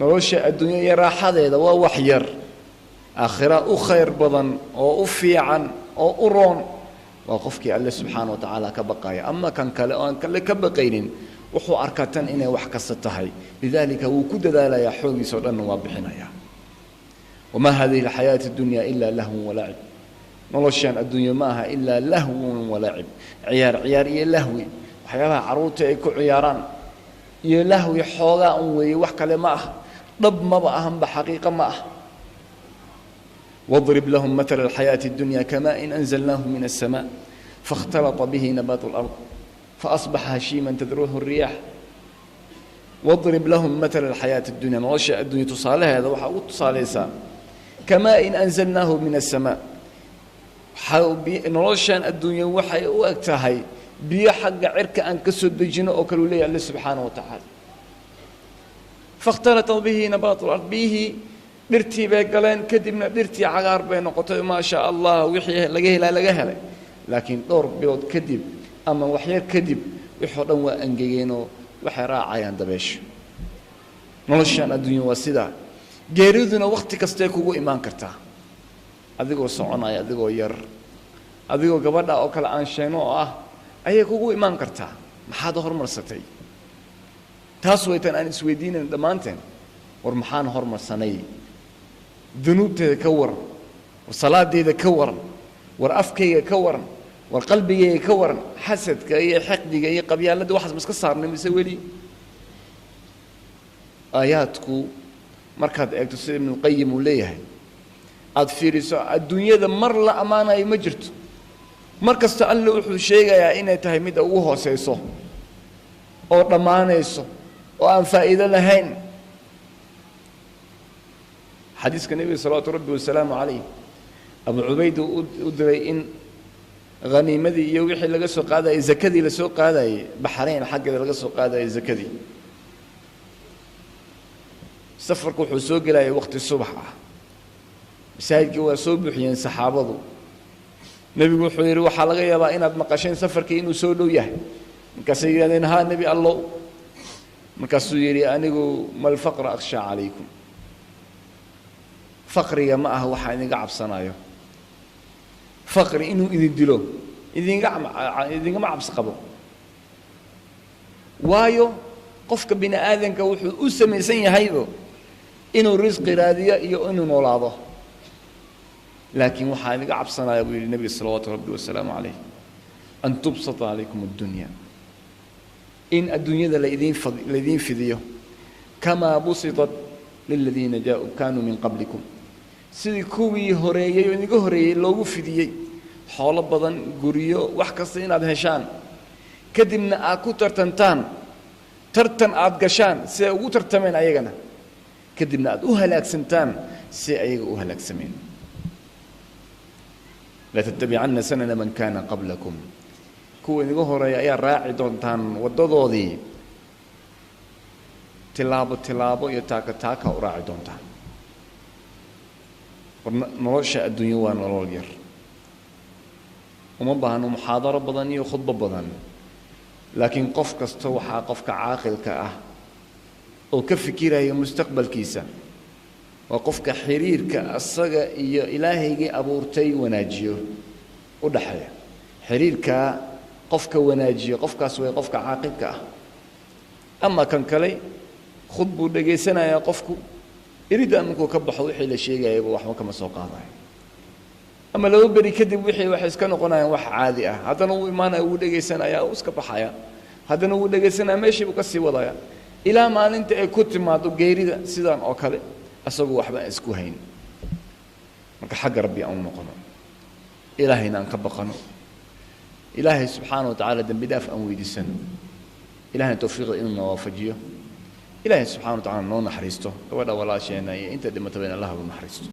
nolosha adduunya iyo raaxadeeda waa wax yar aakhira u khayr badan oo u fiican oo u roon waa qofkii alle subxaanahu wa tacaala ka baqaya ama kan kale oo aan kale ka baqaynin wuxuu arkaa tan inay wax kasta tahay lidaalika wuu ku dadaalayaa xoogiisa oo dhanna waa bixinayaa wamaa hadihi alxayaati addunya ilaa lahwun walacib noloshaan adduunyo ma aha ilaa lahwun walacib ciyaar iyo lahwi waxyaabaha carruurta ay ku ciyaaraan iyo lahwi xoogaa un weeye wax kale ma ah dhab maba ahanba xaqiiqo ma ah واضرب لهم مثل الحياة الدنيا كماء أنزلناه من السماء فاختلط به نبات الأرض فأصبح هشيما تذروه الرياح واضرب لهم مثل الحياة الدنيا نوشأ الدنيا تصالح هذا وحاول تصالح كماء أنزلناه من السماء نوشأ الدنيا وحي وأكتهي بيا حق عرك أن كسد الجنة أكلوا لي الله سبحانه وتعالى فاختلط به نبات الأرض به dhirtii bay galeen kadibna dhirtii cagaar bay noqotay ma sha Allah wixii laga helay laakiin dhowr bilood kadib ama wax yar kadib wixii dhan waa angageen oo waxay raacayaan dabeesho noloshan adduunyo waa sida geeriduna waqti kasta kugu imaan kartaa adigoo soconaya adigoo yar adigoo gabadha oo kala aan sheeno oo ah ayay kugu imaan kartaa maxaad hormarsatay taas waytan aan isweydiinay dhamaanteen war maxaan hormarsanay ذنوبتي كورن وصلاتي كورن ورأفكي كورن وقلبي كورن حسد كي حقدي كي قبيلة لدي واحد بس كسر نمسوي لي آياتكو مركز اكتسب من القيم وليه أدفير الدنيا ذا مر لا أمانة يمجرت مركز تألق شيء يا إنه تهميد أوه سيسو أو رمانة يسو وأن فائدة لهين حديث النبي صلى الله عليه وسلم عليه أبو عبيد أدري إن غنيمتي يوحي لقى سوق هذا الزكدي لسوق هذا بحرين حق لقى سوق هذا الزكدي سفر كل سوق لا وقت الصبح سايد جوا صبح ين صحابه نبي يقول حير وحلقة يا بائنا بمقاشين سفر كأنه سولو يه مكسيرين إن ها نبي الله مكسيري أنا ما الفقر أخشى عليكم فقري ما هو حين قعب صنايو فقري إنه إذن دلو إذن قعب سقبو وايو قفك بين آذن كوحو أسمي سنة هيدو إنه الرزق رادية إيو إنه نولاده لكن وحين قعب صنايو النبي صلى الله عليه وسلم عليه أن تبسط عليكم الدنيا إن الدنيا الذين فديه كما بسطت للذين جاءوا كانوا من قبلكم sidii kuwii horeeyay oo inaga horeeyay loogu fidiyay xoolo badan guriyo wax kasta inaad heshaan kadibna aad ku tartantaan tartan aad gashaan si ay ugu tartameen ayagana kadibna aad u halaagsantaan si ayaga u halaagsameen la tattabi'anna sanana man kana qablakum kuwii inaga horeeyay ayaa raaci doontaan wadadoodii tilaabo iyo taaka u raaci doontaan nolosha adduunyo waa nolol yar uma baahno muxaadaro badan iyo khudbo badan laakiin qof kasta waxaa qofka caaqilka ah oo ka fikiraya mustaqbalkiisa waa qofka xiriirka asaga iyo ilaahaygii abuurtay wanaajiyo u dhaxaya xiriirka qofka wanaajiyo qofkaas way qofka caaqilka ah ama kan kale khudbu dhageysanaya qofku إريد أن نكون كبح وحي لشيء جايب وحنا كما سوق هذا أما لو بري كذب وحي وحس كانوا قناة وح عادية هذا نو إيمان أقول لك سنة يا أوس كبحيا هذا نو أقول لك سنة ماشي بكسي وضايا إلى ما أنت كنت ما تو غيري سيدان أكله أسوق وحبا إسكوهين مك حق ربي أو نقنا إلهنا نكبقنا إلهي سبحانه وتعالى دم بدافع أمويد السنة إلهنا توفيق إننا وافجيه إلهي سبحانه وتعالى نون حريسته ولا شيء أنت دم تبين الله بمحرسته